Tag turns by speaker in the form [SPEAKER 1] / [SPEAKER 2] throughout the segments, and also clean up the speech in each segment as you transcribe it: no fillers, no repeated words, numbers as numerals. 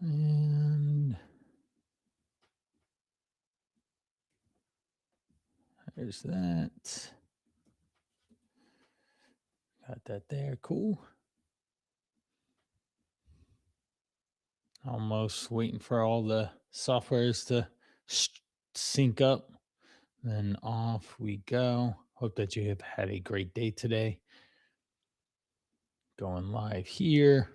[SPEAKER 1] And there's that. Got that there. Cool. Almost waiting for all the softwares to sync up. Then off we go. Hope that you have had a great day today. Going live here.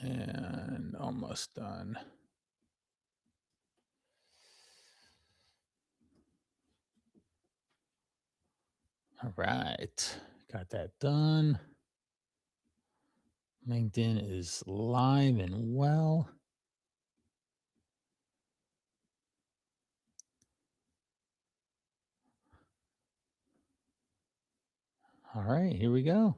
[SPEAKER 1] And almost done. All right. Got that done. LinkedIn is live and well. All right, here we go.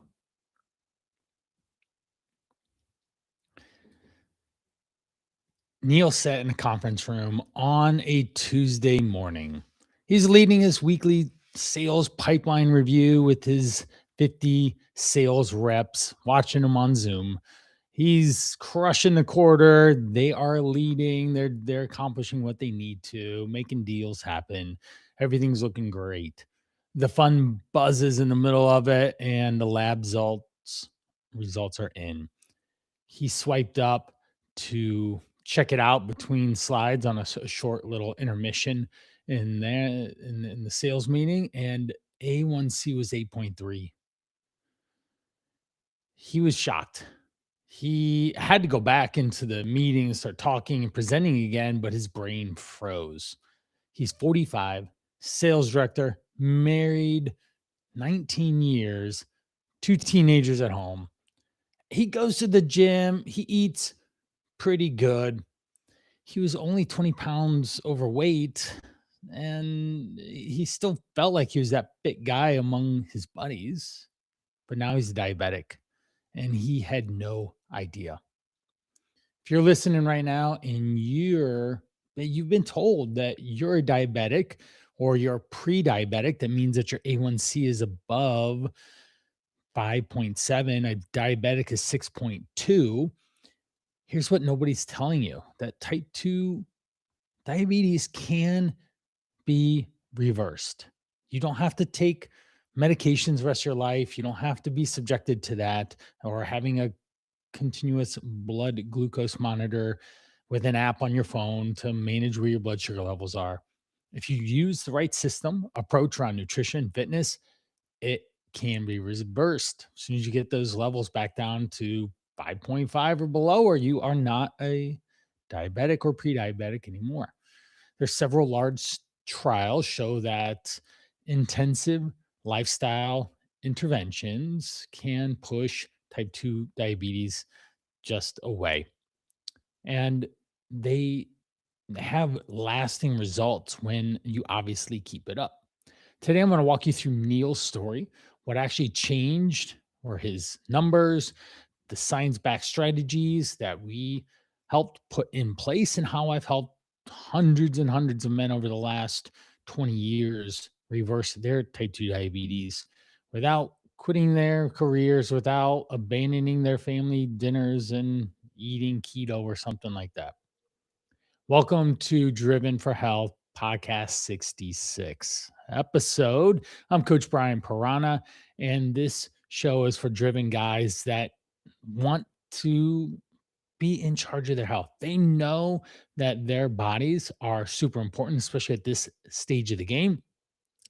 [SPEAKER 1] Neil sat in a conference room on a Tuesday morning. He's leading his weekly sales pipeline review with his 50 sales reps, watching him on Zoom. He's crushing the quarter. They are leading. They're accomplishing what they need to, making deals happen. Everything's looking great. The fun buzzes in the middle of it, and the lab results are in. He swiped up to check it out between slides on a short little intermission in there in the sales meeting, and A1C was 8.3. He was shocked. He had to go back into the meeting and start talking and presenting again, but his brain froze. He's 45, sales director, married 19 years, two teenagers at home. He goes to the gym, he eats pretty good. He was only 20 pounds overweight, and he still felt like he was that fit guy among his buddies, but now he's a diabetic, and he had no idea. If you're listening right now and you've been told that you're a diabetic or you're pre-diabetic, that means that your A1C is above 5.7, a diabetic is 6.2. Here's what nobody's telling you, that type 2 diabetes can be reversed. You don't have to take medications the rest of your life. You don't have to be subjected to that or having a continuous blood glucose monitor with an app on your phone to manage where your blood sugar levels are. If you use the right system approach around nutrition, fitness, it can be reversed. As soon as you get those levels back down to 5.5 or below, or you are not a diabetic or pre-diabetic anymore. There's several large trials show that intensive lifestyle interventions can push type 2 diabetes just away. And they have lasting results when you obviously keep it up. Today, I'm going to walk you through Neil's story, what actually changed were his numbers, the science backed strategies that we helped put in place, and how I've helped hundreds and hundreds of men over the last 20 years reverse their type 2 diabetes without quitting their careers, without abandoning their family dinners and eating keto or something like that. Welcome to Driven for Health podcast 66 episode. I'm Coach Brian Parana, and this show is for driven guys that want to be in charge of their health. They know that their bodies are super important, especially at this stage of the game,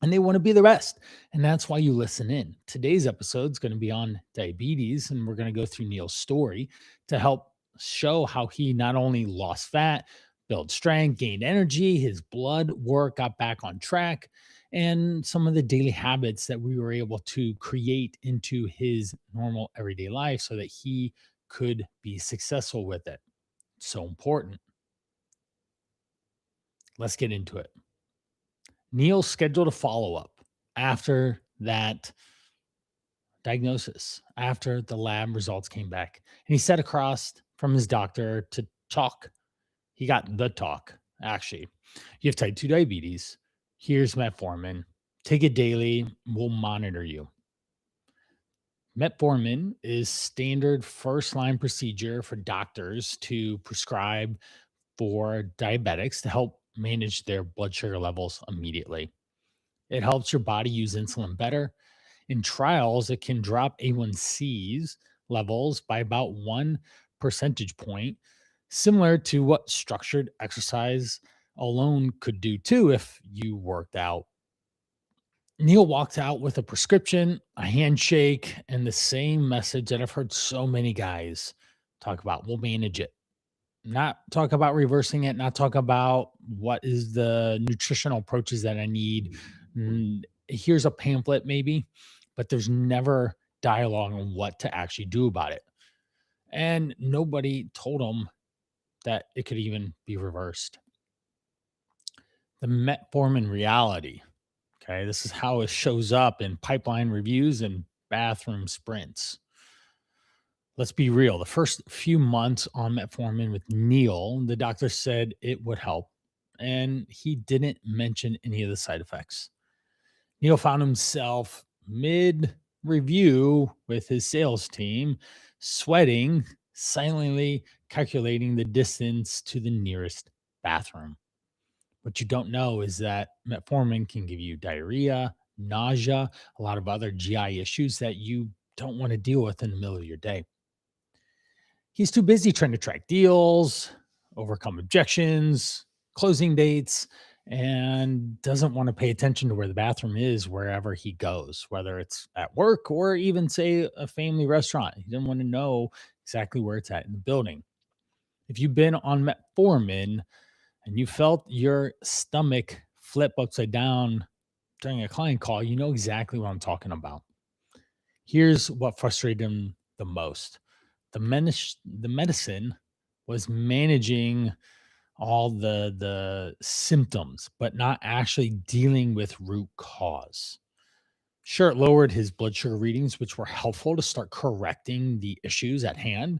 [SPEAKER 1] and they want to be the best. And that's why you listen in. Today's episode is going to be on diabetes, and we're going to go through Neil's story to help show how he not only lost fat, built strength, gained energy, his blood work got back on track, and some of the daily habits that we were able to create into his normal everyday life so that he could be successful with it. So important. Let's get into it. Neil scheduled a follow up after that diagnosis, after the lab results came back. And he sat across from his doctor to talk. He got the talk. Actually, you have type 2 diabetes. Here's metformin. Take it daily. We'll monitor you. Metformin is standard first line procedure for doctors to prescribe for diabetics to help manage their blood sugar levels immediately. It helps your body use insulin better. In trials, it can drop A1C's levels by about 1 percentage point, similar to what structured exercise alone could do too if you worked out. Neil walked out with a prescription, a handshake, and the same message that I've heard so many guys talk about. We'll manage it. Not talk about reversing it, not talk about what is the nutritional approaches that I need. Here's a pamphlet, maybe, but there's never dialogue on what to actually do about it. And nobody told them that it could even be reversed. The metformin reality. Okay. This is how it shows up in pipeline reviews and bathroom sprints. Let's be real. The first few months on metformin with Neil, the doctor said it would help, and he didn't mention any of the side effects. Neil found himself mid review with his sales team, sweating, silently calculating the distance to the nearest bathroom. What you don't know is that metformin can give you diarrhea, nausea, a lot of other GI issues that you don't want to deal with in the middle of your day. He's too busy trying to track deals, overcome objections, closing dates, and doesn't want to pay attention to where the bathroom is wherever he goes, whether it's at work or even, say, a family restaurant. He doesn't want to know exactly where it's at in the building. If you've been on metformin and you felt your stomach flip upside down during a client call, you know exactly what I'm talking about. Here's what frustrated him the most. The medicine was managing all the symptoms, but not actually dealing with root cause. Sure, it lowered his blood sugar readings, which were helpful to start correcting the issues at hand,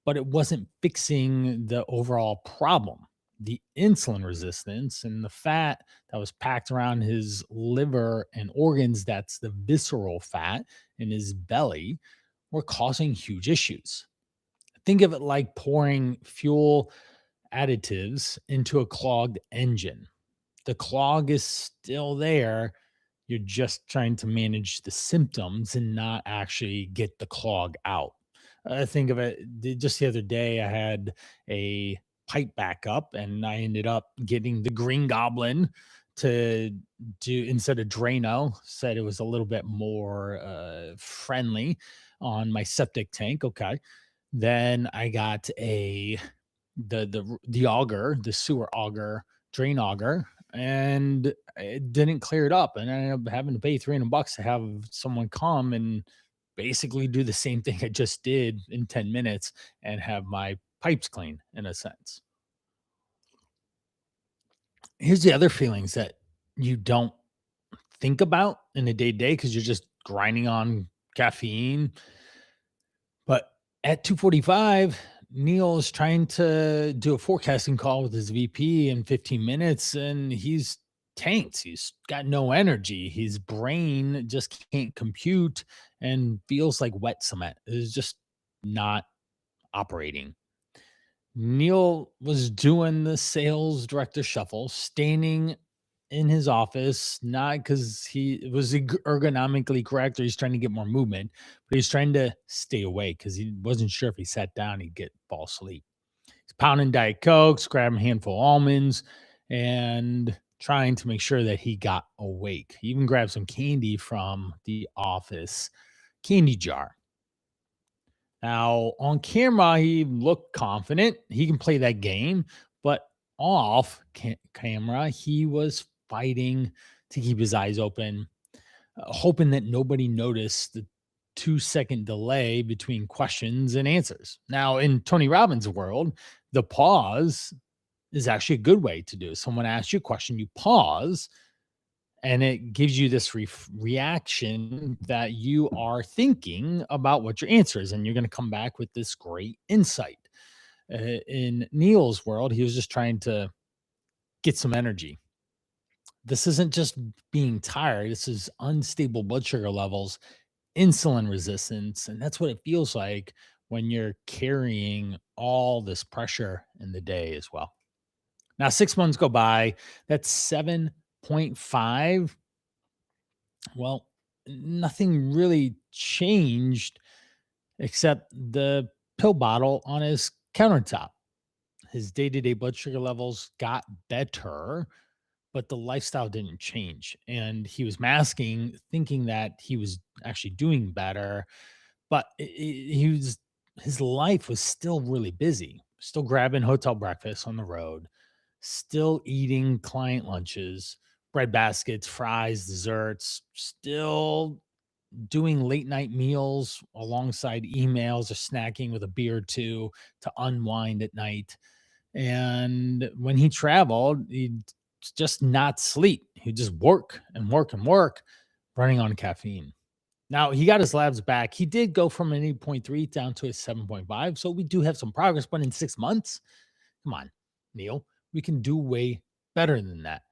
[SPEAKER 1] but it wasn't fixing the overall problem. The insulin resistance and the fat that was packed around his liver and organs, that's the visceral fat in his belly, were causing huge issues. Think of it like pouring fuel additives into a clogged engine. The clog is still there. You're just trying to manage the symptoms and not actually get the clog out. Think of it just the other day, I had a pipe backup and I ended up getting the Green Goblin to do instead of Drano, said it was a little bit more friendly on my septic tank. Okay. Then I got the auger, the sewer auger, drain auger, and it didn't clear it up. And I ended up having to pay $300 to have someone come and basically do the same thing I just did in 10 minutes and have my pipes clean in a sense. Here's the other feelings that you don't think about in a day to day because you're just grinding on caffeine. But at 2:45, Neil is trying to do a forecasting call with his VP in 15 minutes and he's tanked. He's got no energy. His brain just can't compute and feels like wet cement. It's just not operating. Neil was doing the sales director shuffle, standing in his office, not because he was ergonomically correct or he's trying to get more movement, but he's trying to stay awake because he wasn't sure if he sat down, he'd fall asleep. He's pounding Diet Cokes, grabbing a handful of almonds, and trying to make sure that he got awake. He even grabbed some candy from the office candy jar. Now, on camera, he looked confident. He can play that game, but off camera, he was fighting to keep his eyes open, hoping that nobody noticed the 2-second delay between questions and answers. Now, in Tony Robbins' world, the pause is actually a good way to do it. Someone asks you a question, you pause, and it gives you this reaction that you are thinking about what your answer is, and you're going to come back with this great insight. In Neil's world, he was just trying to get some energy. This isn't just being tired, this is unstable blood sugar levels, insulin resistance, and that's what it feels like when you're carrying all this pressure in the day as well. Now, 6 months go by, that's 7.5. Well, nothing really changed except the pill bottle on his countertop. His day-to-day blood sugar levels got better, but the lifestyle didn't change, and he was masking, thinking that he was actually doing better, but he was his life was still really busy, still grabbing hotel breakfast on the road, still eating client lunches, bread baskets, fries, desserts, still doing late night meals alongside emails or snacking with a beer or two to unwind at night. And when he traveled, he'd just not sleep. He'd just work and work and work, running on caffeine. Now he got his labs back. He did go from an 8.3 down to a 7.5. So we do have some progress, but in 6 months, come on, Neil, we can do way better than that.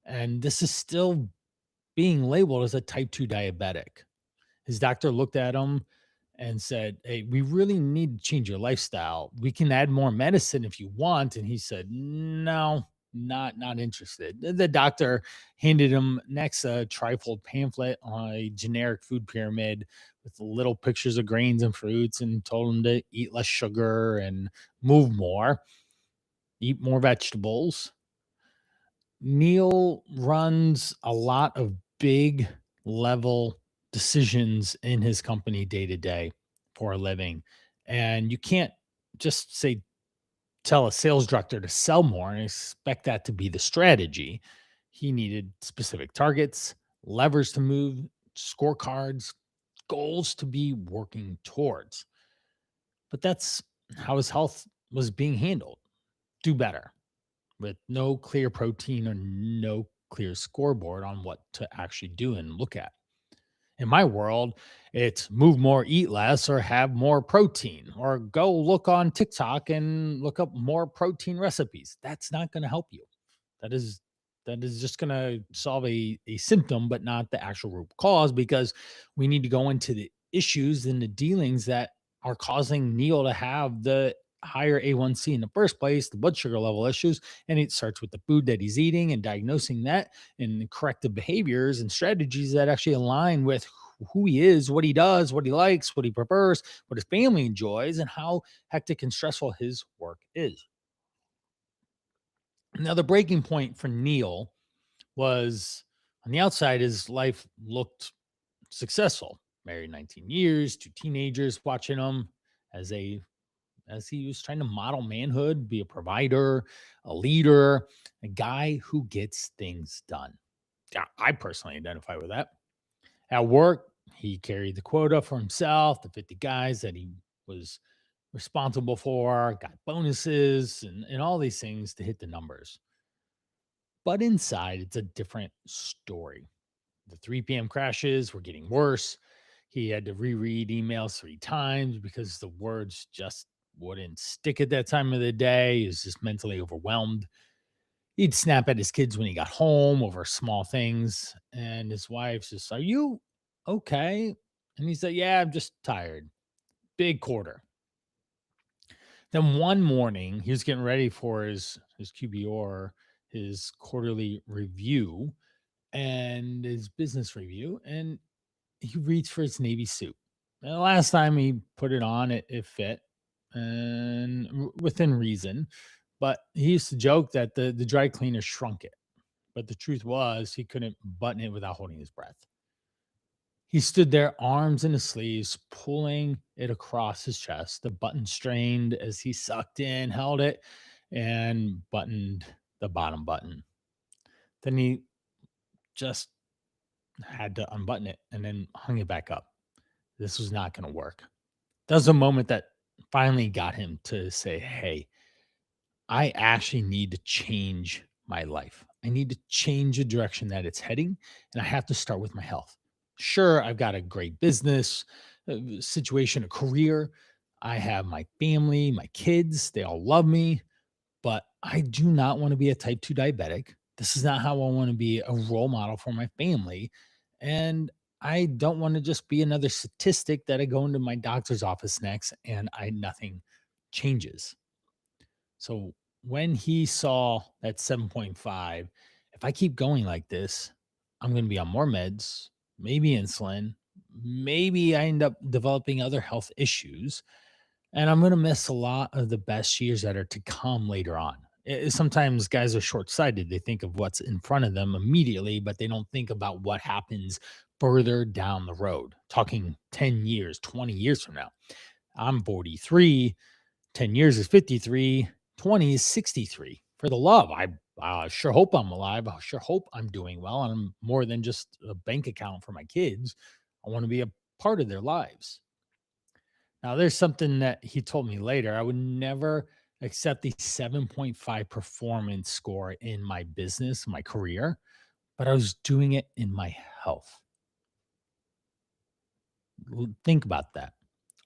[SPEAKER 1] And this is still being labeled as a type 2 diabetic. His doctor looked at him and said, "Hey, we really need to change your lifestyle. We can add more medicine if you want." And he said, "No, not interested." The doctor handed him next a trifold pamphlet on a generic food pyramid with little pictures of grains and fruits and told him to eat less sugar and move more, eat more vegetables. Neil runs a lot of big level decisions in his company day to day for a living. And you can't just say, tell a sales director to sell more and expect that to be the strategy. He needed specific targets, levers to move, scorecards, goals to be working towards. But that's how his health was being handled. Do better with no clear protein or no clear scoreboard on what to actually do and look at. In my world, it's move more, eat less, or have more protein, or go look on TikTok and look up more protein recipes. That's not going to help you. That is that is just going to solve a symptom, but not the actual root cause, because we need to go into the issues and the dealings that are causing Neil to have the higher A1C in the first place, the blood sugar level issues. And it starts with the food that he's eating and diagnosing that and corrective behaviors and strategies that actually align with who he is, what he does, what he likes, what he prefers, what his family enjoys, and how hectic and stressful his work is. Now, the breaking point for Neil was on the outside, his life looked successful. Married 19 years, two teenagers watching him as a as he was trying to model manhood, be a provider, a leader, a guy who gets things done. Yeah, I personally identify with that. At work, he carried the quota for himself, the 50 guys that he was responsible for, got bonuses and all these things to hit the numbers. But inside, it's a different story. The 3 p.m. crashes were getting worse. He had to reread emails 3 times because the words just wouldn't stick at that time of the day. He was just mentally overwhelmed. He'd snap at his kids when he got home over small things. And his wife's just, "Are you okay?" And he said, "Yeah, I'm just tired." Big quarter. Then one morning, he was getting ready for his QBR, his quarterly review and his business review. And he reached for his navy suit. And the last time he put it on, it fit and within reason. But he used to joke that the dry cleaner shrunk it. But the truth was, he couldn't button it without holding his breath. He stood there, arms in his sleeves, pulling it across his chest. The button strained as he sucked in, held it, and buttoned the bottom button. Then he just had to unbutton it and then hung it back up. This was not going to work. That was a moment that finally got him to say, "Hey, I actually need to change my life. I need to change the direction that it's heading, and I have to start with my health." Sure, I've got a great business situation, a career. I have my family, my kids, they all love me, but I do not want to be a type 2 diabetic. This is not how I want to be a role model for my family. And I don't want to just be another statistic that I go into my doctor's office next and I nothing changes. So when he saw that 7.5, if I keep going like this, I'm going to be on more meds, maybe insulin, maybe I end up developing other health issues, and I'm going to miss a lot of the best years that are to come later on. Sometimes guys are short sighted. They think of what's in front of them immediately, but they don't think about what happens further down the road, talking 10 years, 20 years from now. I'm 43. 10 years is 53, 20 is 63. For the love, I sure hope I'm alive. I sure hope I'm doing well. And I'm more than just a bank account for my kids. I want to be a part of their lives. Now, there's something that he told me later. I would never accept the 7.5 performance score in my business, my career, but I was doing it in my health. Think about that.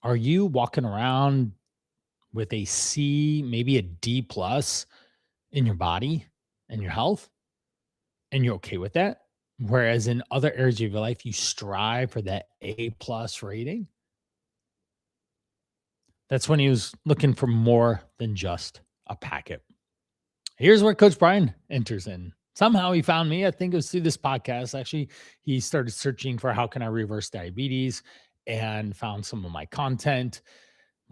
[SPEAKER 1] Are you walking around with a C, maybe a D plus in your body and your health, and you're okay with that? Whereas in other areas of your life, you strive for that A plus rating. That's when he was looking for more than just a packet. Here's where Coach Brian enters in. Somehow he found me. I think it was through this podcast. Actually, he started searching for how can I reverse diabetes and found some of my content,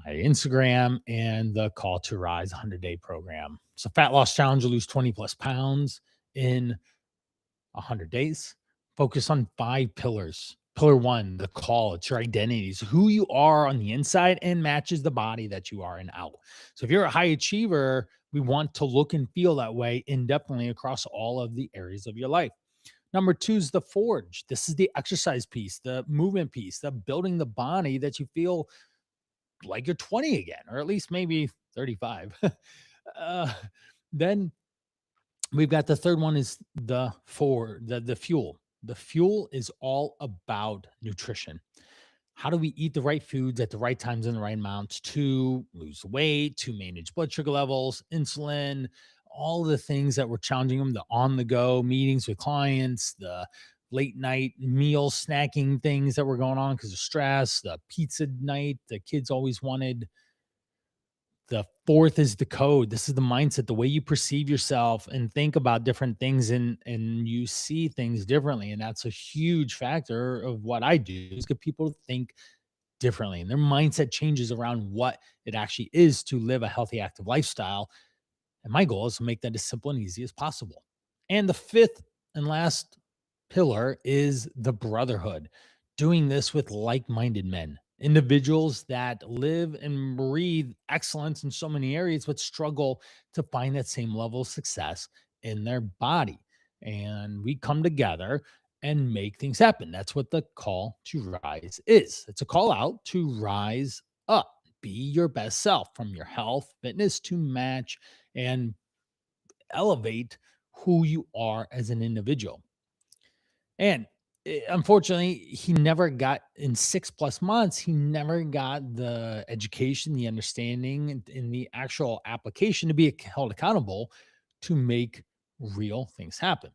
[SPEAKER 1] my Instagram, and the Call to Rise 100-day program. It's a fat loss challenge to lose 20 plus pounds in 100 days. Focus on 5 pillars. Pillar 1, the call, it's your identity. It's who you are on the inside and matches the body that you are and out. So if you're a high achiever, we want to look and feel that way indefinitely across all of the areas of your life. Number 2 is the forge. This is the exercise piece, the movement piece, the building the body that you feel like you're 20 again, or at least maybe 35. uh, then we've got the third one is the fuel. The fuel is all about nutrition. How do we eat the right foods at the right times and the right amounts to lose weight, to manage blood sugar levels, insulin, all the things that we're challenging them, the on the go meetings with clients, the late night meal snacking things that were going on because of stress, the pizza night the kids always wanted. The fourth is the code. This is the mindset, the way you perceive yourself and think about different things and you see things differently. And that's a huge factor of what I do is get people to think differently. And their mindset changes around what it actually is to live a healthy, active lifestyle. And my goal is to make that as simple and easy as possible. And the fifth and last pillar is the brotherhood, doing this with like minded men, individuals that live and breathe excellence in so many areas, but struggle to find that same level of success in their body. And we come together and make things happen. That's what the call to rise is. It's a call out to rise up, be your best self from your health, fitness to match and elevate who you are as an individual. And unfortunately, he never got in 6 plus months, he never got the education, the understanding, and the actual application to be held accountable to make real things happen.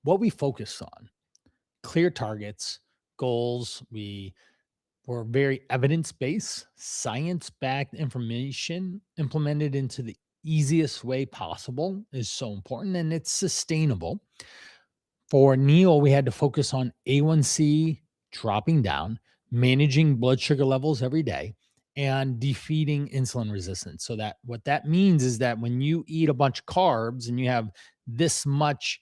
[SPEAKER 1] What we focus on, clear targets, goals, we were very evidence based, science backed information implemented into the easiest way possible is so important and it's sustainable. For Neil, we had to focus on A1C dropping down, managing blood sugar levels every day, and defeating insulin resistance. So that what that means is that when you eat a bunch of carbs and you have this much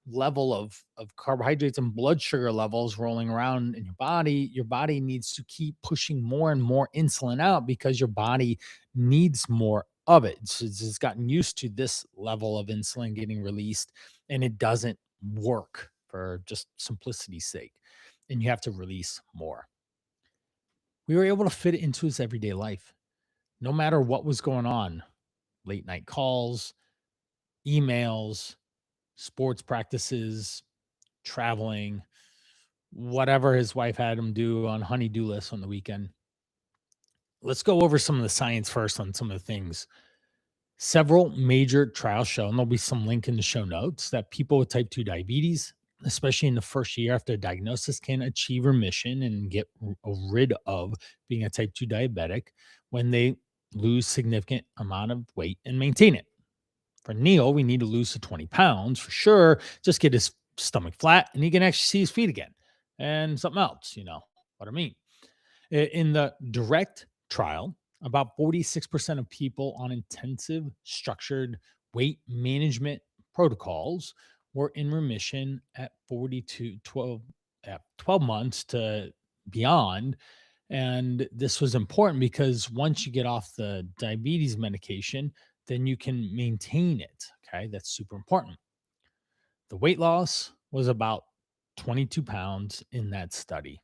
[SPEAKER 1] level of carbohydrates and blood sugar levels rolling around in your body needs to keep pushing more and more insulin out because your body needs more of it. It's gotten used to this level of insulin getting released and it doesn't work for just simplicity's sake. And you have to release more. We were able to fit it into his everyday life, no matter what was going on late night calls, emails, sports practices, traveling, whatever his wife had him do on honey-do lists on the weekend. Let's go over some of the science first on some of the things. Several major trials show, and there'll be some link in the show notes, that people with type 2 diabetes, especially in the first year after diagnosis, can achieve remission and get rid of being a type 2 diabetic when they lose significant amount of weight and maintain it. For Neil, we need to lose to 20 pounds for sure. Just get his stomach flat and he can actually see his feet again. And something else, what I mean. In the direct trial, about 46% of people on intensive structured weight management protocols were in remission at 12 months to beyond. And this was important because once you get off the diabetes medication, then you can maintain it. Okay. That's super important. The weight loss was about 22 pounds in that study.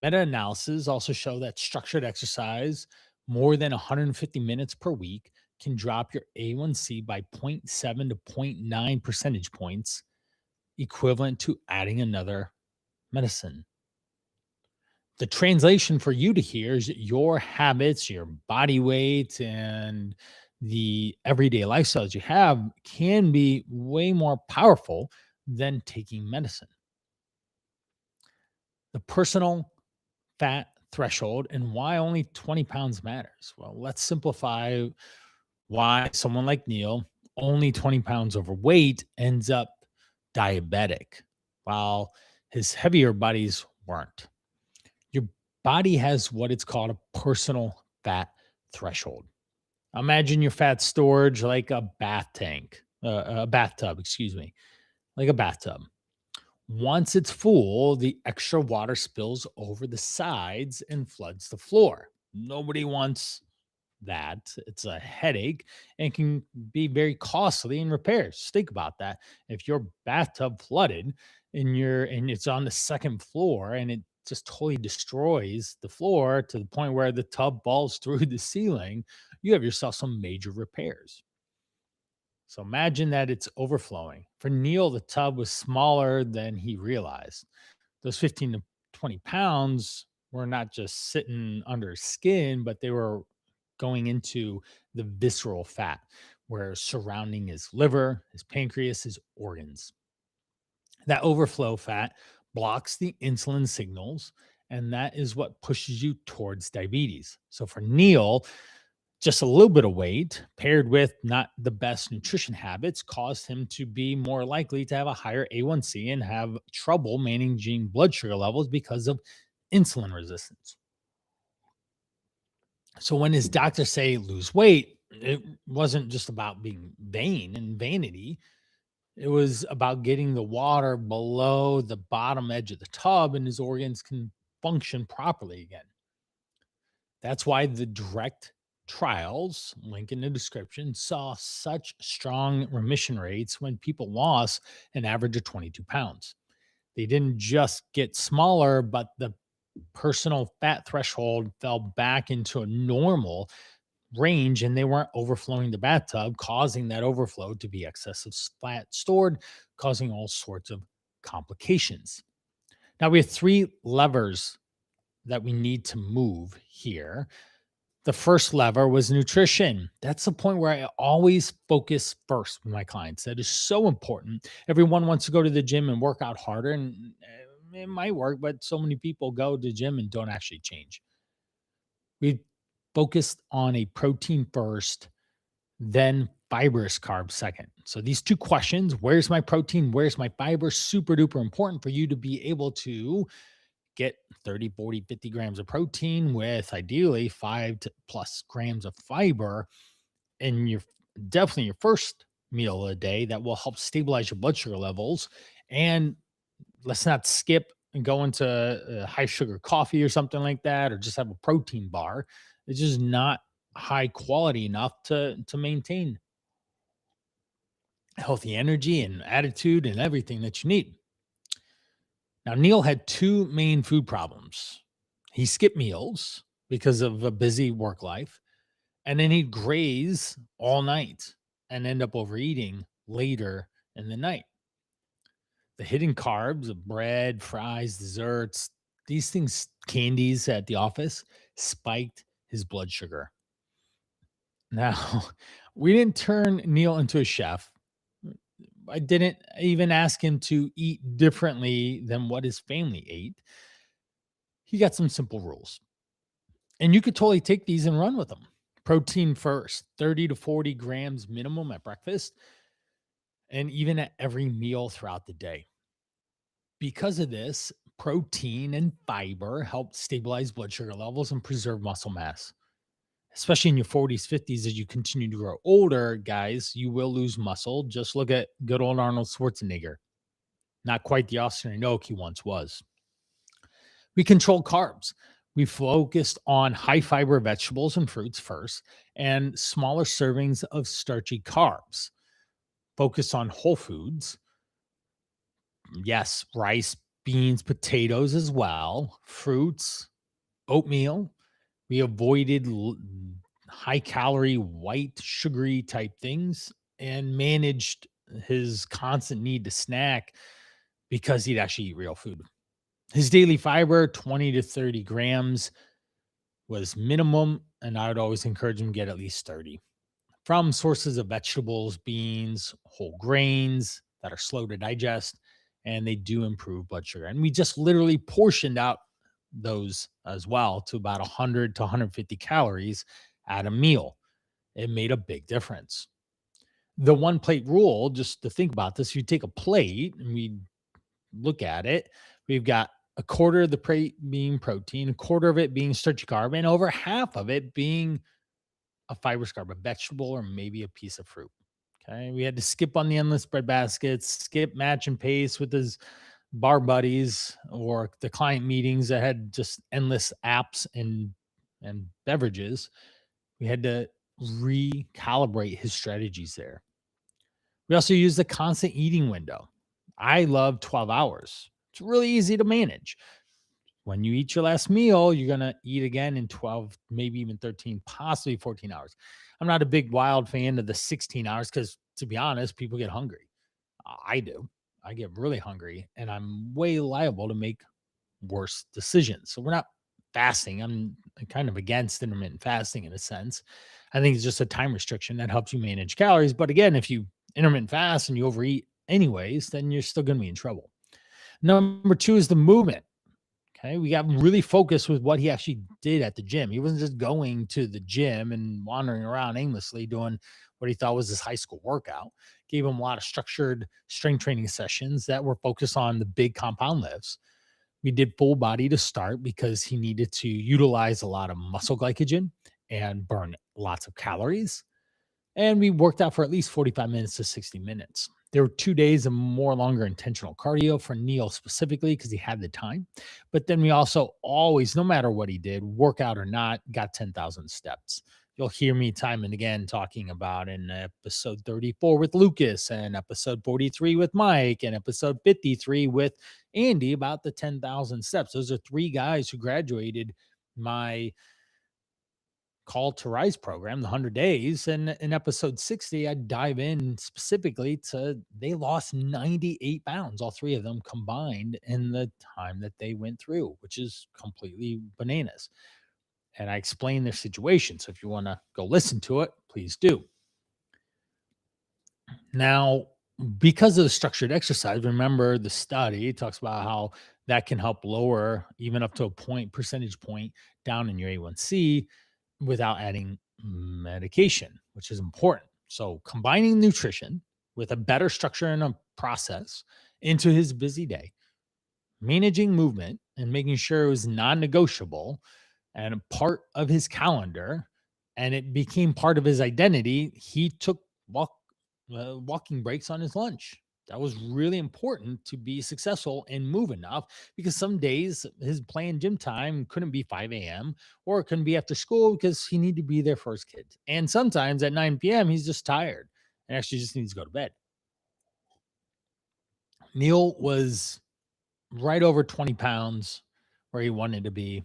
[SPEAKER 1] Meta analysis also show that structured exercise more than 150 minutes per week can drop your A1C by zero point 0.7 to zero point 0.9 percentage points, equivalent to adding another medicine. The translation for you to hear is your habits, your body weight, and the everyday lifestyles you have can be way more powerful than taking medicine. The personal fat threshold and why only 20 pounds matters. Well, let's simplify why someone like Neil, only 20 pounds overweight, ends up diabetic, while his heavier buddies weren't. Your body has what it's called a personal fat threshold. Imagine your fat storage like a a bathtub, excuse me, like a bathtub. Once it's full, the extra water spills over the sides and floods the floor. Nobody wants that. It's a headache and can be very costly in repairs. Just think about that. If your bathtub flooded and it's on the second floor and it just totally destroys the floor to the point where the tub falls through the ceiling, you have yourself some major repairs. So imagine that it's overflowing. For Neil, the tub was smaller than he realized. Those 15 to 20 pounds were not just sitting under his skin, but they were going into the visceral fat, where surrounding his liver, his pancreas, his organs. That overflow fat blocks the insulin signals, and that is what pushes you towards diabetes. So for Neil, just a little bit of weight paired with not the best nutrition habits caused him to be more likely to have a higher A1C and have trouble managing blood sugar levels because of insulin resistance. So when his doctors say lose weight, it wasn't just about being vain and vanity. It was about getting the water below the bottom edge of the tub and his organs can function properly again. That's why the direct trials, link in the description, saw such strong remission rates when people lost an average of 22 pounds. They didn't just get smaller, but the personal fat threshold fell back into a normal range and they weren't overflowing the bathtub, causing that overflow to be excessive fat stored, causing all sorts of complications. Now we have three levers that we need to move here. The first lever was nutrition. That's the point where I always focus first with my clients. That is so important. Everyone wants to go to the gym and work out harder, and it might work, but so many people go to the gym and don't actually change. We focused on a protein first, then fibrous carbs second. So these two questions, where's my protein? Where's my fiber? Super duper important for you to be able to get 30, 40, 50 grams of protein with ideally 5+ grams of fiber in your definitely your first meal of the day that will help stabilize your blood sugar levels. And let's not skip and go into high sugar coffee or something like that, or just have a protein bar. It's just not high quality enough to maintain healthy energy and attitude and everything that you need. Now, Neil had two main food problems. He skipped meals because of a busy work life, and then he'd graze all night and end up overeating later in the night. The hidden carbs of bread, fries, desserts, these things, candies at the office, spiked his blood sugar. Now, We didn't turn Neil into a chef. I didn't even ask him to eat differently than what his family ate. He got some simple rules. And you could totally take these and run with them. Protein first, 30 to 40 grams minimum at breakfast, and even at every meal throughout the day. Because of this, protein and fiber help stabilize blood sugar levels and preserve muscle mass. Especially in your 40s, 50s, as you continue to grow older, guys, you will lose muscle. Just look at good old Arnold Schwarzenegger. Not quite the Austin Oak he once was. We control carbs. We focused on high fiber vegetables and fruits first and smaller servings of starchy carbs. Focus on whole foods. Yes, rice, beans, potatoes as well, fruits, oatmeal. We avoided high calorie, white, sugary type things and managed his constant need to snack because he'd actually eat real food. His daily fiber, 20 to 30 grams, was minimum, and I would always encourage him to get at least 30 from sources of vegetables, beans, whole grains that are slow to digest, and they do improve blood sugar. And we just literally portioned out those as well to about 100 to 150 calories at a meal. It made a big difference. The one plate rule, just to think about this, you take a plate and we look at it, we've got a quarter of the plate being protein, a quarter of it being starchy carb, and over half of it being a fiber carb, a vegetable, or maybe a piece of fruit. Okay. We had to skip on the endless bread baskets, skip match and pace with his bar buddies or the client meetings that had just endless apps and beverages. We had to recalibrate his strategies there. We also use the constant eating window. I love 12 hours. It's really easy to manage. When you eat your last meal, you're going to eat again in 12, maybe even 13, possibly 14 hours. I'm not a big wild fan of the 16 hours because, to be honest, people get hungry. I do. I get really hungry and I'm way liable to make worse decisions. So we're not fasting. I'm kind of against intermittent fasting in a sense. I think it's just a time restriction that helps you manage calories. But again, if you intermittent fast and you overeat anyways, then you're still going to be in trouble. Number two is the movement. Okay. We got really focused with what he actually did at the gym. He wasn't just going to the gym and wandering around aimlessly doing what he thought was his high school workout. Gave him a lot of structured strength training sessions that were focused on the big compound lifts. We did full body to start because he needed to utilize a lot of muscle glycogen and burn lots of calories. And we worked out for at least 45 minutes to 60 minutes. There were 2 days of more longer intentional cardio for Neil specifically because he had the time. But then we also always, no matter what he did, workout or not, got 10,000 steps. You'll hear me time and again talking about in episode 34 with Lucas and episode 43 with Mike and episode 53 with Andy about the 10,000 steps. Those are three guys who graduated my Call to Rise program, the 100 days. And in episode 60, I dive in specifically to they lost 98 pounds, all three of them combined in the time that they went through, which is completely bananas. And I explain their situation. So if you want to go listen to it, please do. Now, because of the structured exercise, remember the study talks about how that can help lower even up to a percentage point down in your A1C without adding medication, which is important. So, combining nutrition with a better structure and a process into his busy day, managing movement and making sure it was non negotiable and a part of his calendar, and it became part of his identity. He took walking breaks on his lunch. That was really important to be successful and move enough because some days his planned gym time couldn't be 5 a.m. or it couldn't be after school because he needed to be there for his kids. And sometimes at 9 p.m., he's just tired and actually just needs to go to bed. Neil was right over 20 pounds where he wanted to be.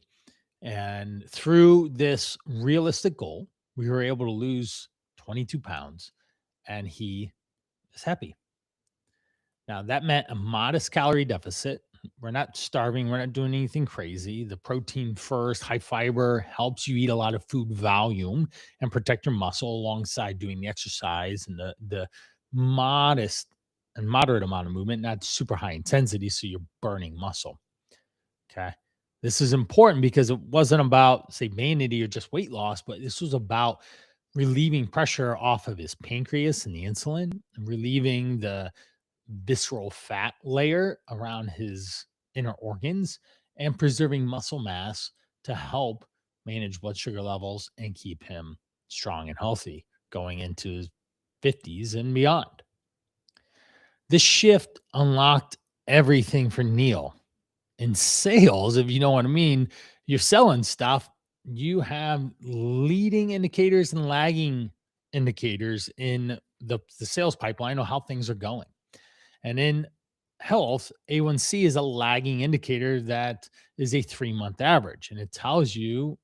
[SPEAKER 1] And through this realistic goal, we were able to lose 22 pounds and he is happy. Now, that meant a modest calorie deficit, We're not starving. We're not doing anything crazy. The protein first, high fiber helps you eat a lot of food volume and protect your muscle alongside doing the exercise and the modest and moderate amount of movement, not super high intensity. So you're burning muscle. Okay. This is important because it wasn't about, say, vanity or just weight loss, but this was about relieving pressure off of his pancreas and the insulin, and relieving the visceral fat layer around his inner organs, and preserving muscle mass to help manage blood sugar levels and keep him strong and healthy going into his 50s and beyond. This shift unlocked everything for Neil. In sales, if you know what I mean, you're selling stuff, you have leading indicators and lagging indicators in the sales pipeline of how things are going. And in health, A1C is a lagging indicator that is a 3-month average, and it tells you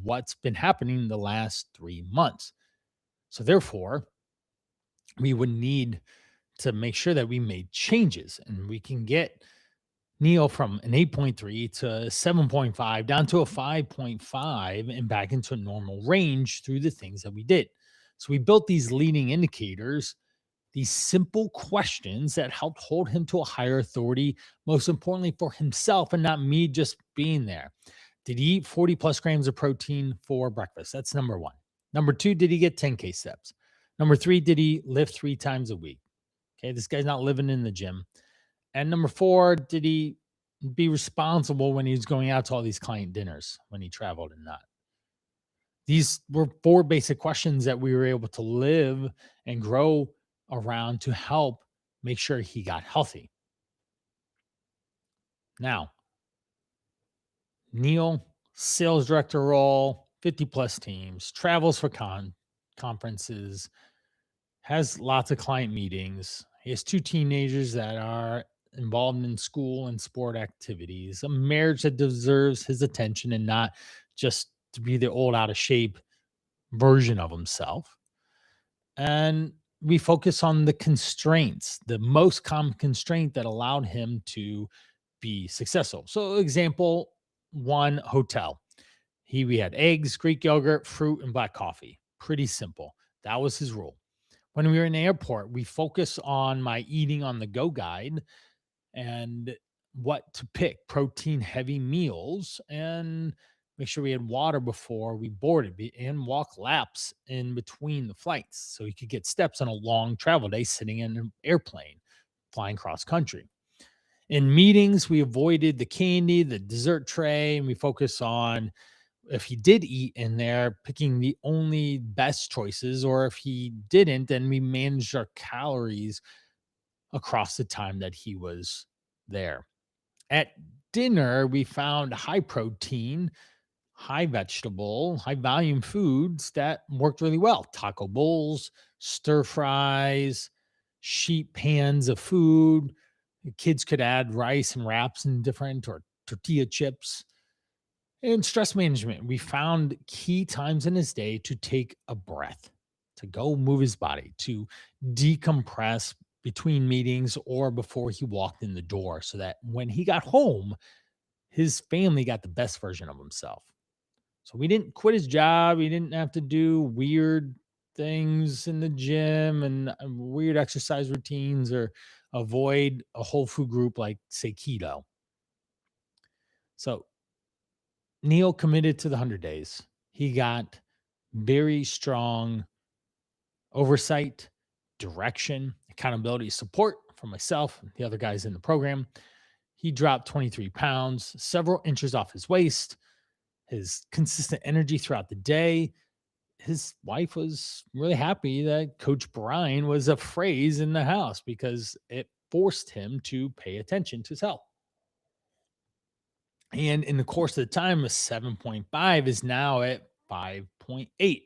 [SPEAKER 1] what's been happening the last 3 months. So, therefore, we would need to make sure that we made changes and we can get Neil from an 8.3 to 7.5 down to a 5.5 and back into a normal range through the things that we did. So, we built these leading indicators, these simple questions that helped hold him to a higher authority, most importantly for himself and not me just being there. Did he eat 40 plus grams of protein for breakfast? That's number one. Number two, did he get 10K steps? Number three, did he lift 3 times a week? Okay, this guy's not living in the gym. And number four, did he be responsible when he was going out to all these client dinners when he traveled and not? These were four basic questions that we were able to live and grow around to help make sure he got healthy. Now, Neil, sales director role, 50 plus teams, travels for conferences, has lots of client meetings. He has two teenagers that are involved in school and sport activities, a marriage that deserves his attention and not just to be the old out of shape version of himself. And we focus on the constraints, the most common constraint that allowed him to be successful. So, example one, hotel. We had eggs, Greek yogurt, fruit, and black coffee. Pretty simple. That was his rule. When we were in the airport, we focus on my eating on the go guide and what to pick, protein heavy meals, and make sure we had water before we boarded and walk laps in between the flights so he could get steps on a long travel day sitting in an airplane flying cross country. In meetings, we avoided the candy, the dessert tray, and we focus on, if he did eat in there, picking the only best choices, or if he didn't, then we managed our calories across the time that he was there. At dinner, we found high protein, high vegetable, high volume foods that worked really well. Taco bowls, stir fries, sheet pans of food. The kids could add rice and wraps and different, or tortilla chips. And stress management, we found key times in his day to take a breath, to go move his body, to decompress between meetings or before he walked in the door, so that when he got home, his family got the best version of himself. So we didn't quit his job. He didn't have to do weird things in the gym and weird exercise routines, or avoid a whole food group like, say, keto. So Neil committed to the 100 days. He got very strong oversight, direction, accountability, support from myself and the other guys in the program. He dropped 23 pounds, several inches off his waist, his consistent energy throughout the day. His wife was really happy that Coach Brian was a phrase in the house because it forced him to pay attention to his health. And in the course of the time, a 7.5 is now at 5.8.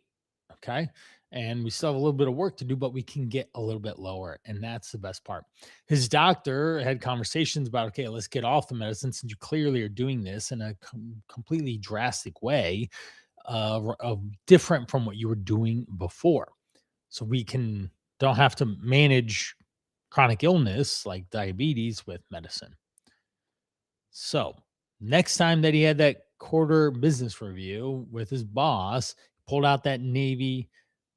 [SPEAKER 1] Okay. And we still have a little bit of work to do, but we can get a little bit lower. And that's the best part. His doctor had conversations about, okay, let's get off the medicine since you clearly are doing this in a completely drastic way, different from what you were doing before. So we don't have to manage chronic illness like diabetes with medicine. So, next time that he had that quarter business review with his boss, pulled out that navy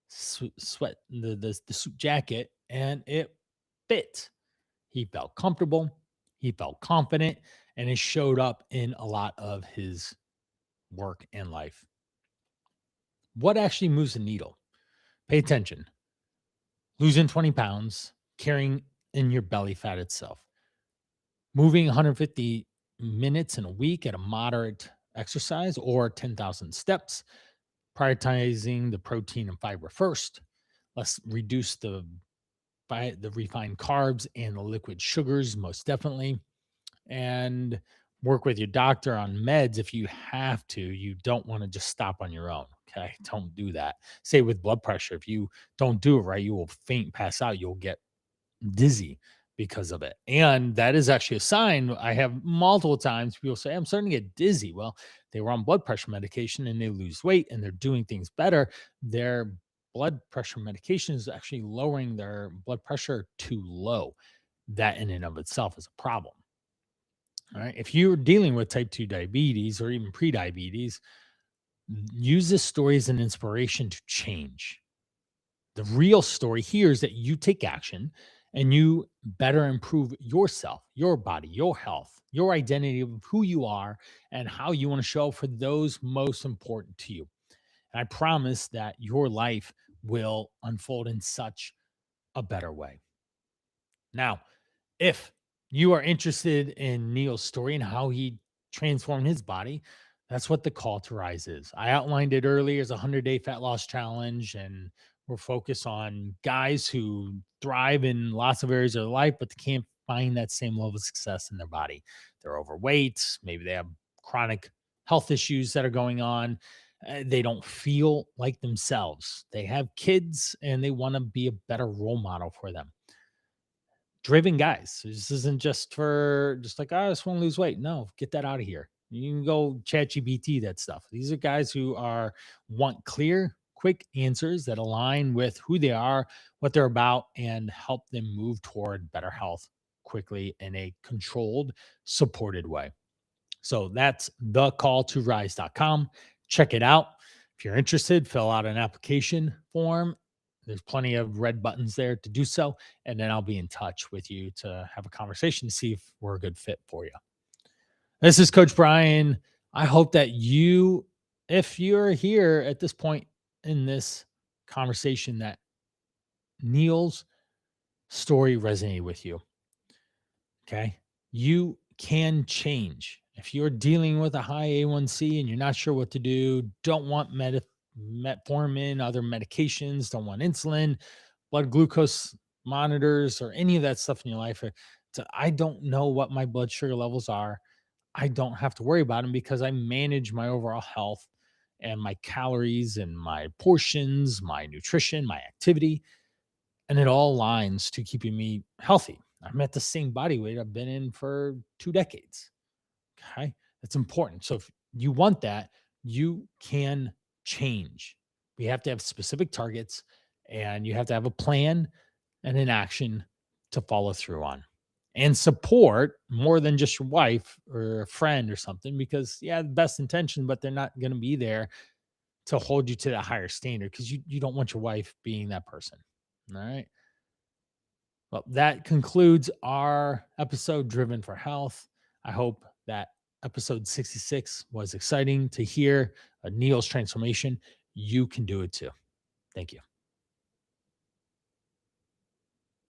[SPEAKER 1] sweat, the suit jacket, and it fit. He felt comfortable, he felt confident, and it showed up in a lot of his work and life. What actually moves the needle? Pay attention. Losing 20 pounds, carrying in your belly fat itself, moving 150 minutes in a week at a moderate exercise or 10,000 steps, prioritizing the protein and fiber first. Let's reduce the refined carbs and the liquid sugars, most definitely. And work with your doctor on meds if you have to. You don't want to just stop on your own. Okay. Don't do that. Say with blood pressure, if you don't do it right, you will faint, pass out, you'll get dizzy because of it. And that is actually a sign. I have multiple times people say, I'm starting to get dizzy. Well, they were on blood pressure medication and they lose weight and they're doing things better. Their blood pressure medication is actually lowering their blood pressure too low. That in and of itself is a problem. All right. If you're dealing with type 2 diabetes or even pre-diabetes, use this story as an inspiration to change. The real story here is that you take action and you better improve yourself, your body, your health, your identity of who you are and how you want to show up for those most important to you. And I promise that your life will unfold in such a better way. Now, if you are interested in Neil's story and how he transformed his body, that's what the call to rise is. I outlined it earlier as a 100-day fat loss challenge, and we're focused on guys who thrive in lots of areas of their life, but they can't find that same level of success in their body. They're overweight, maybe they have chronic health issues that are going on. They don't feel like themselves. They have kids and they want to be a better role model for them. Driven guys. This isn't just for just like, "Oh, I just want to lose weight." No, get that out of here. You can go chat GBT that stuff. These are guys who are want clear, quick answers that align with who they are, what they're about, and help them move toward better health quickly in a controlled, supported way. So that's thecalltorise.com. Check it out. If you're interested, fill out an application form. There's plenty of red buttons there to do so. And then I'll be in touch with you to have a conversation to see if we're a good fit for you. This is Coach Brian. I hope that you, if you're here at this point in this conversation, that Neil's story resonated with you. Okay. You can change. If you're dealing with a high A1C and you're not sure what to do, don't want metformin, other medications, don't want insulin, blood glucose monitors, or any of that stuff in your life. I don't know what my blood sugar levels are. I don't have to worry about them because I manage my overall health and my calories and my portions, my nutrition, my activity, and it all aligns to keeping me healthy. I'm at the same body weight I've been in for 2 decades. Okay. That's important. So if you want that, you can change. We have to have specific targets and you have to have a plan and an action to follow through on and support more than just your wife or a friend or something because yeah, the best intention, but they're not going to be there to hold you to that higher standard because you don't want your wife being that person. All right. Well, that concludes our episode Driven for Health. I hope that episode 66 was exciting to hear Neil's transformation. You can do it too. Thank you.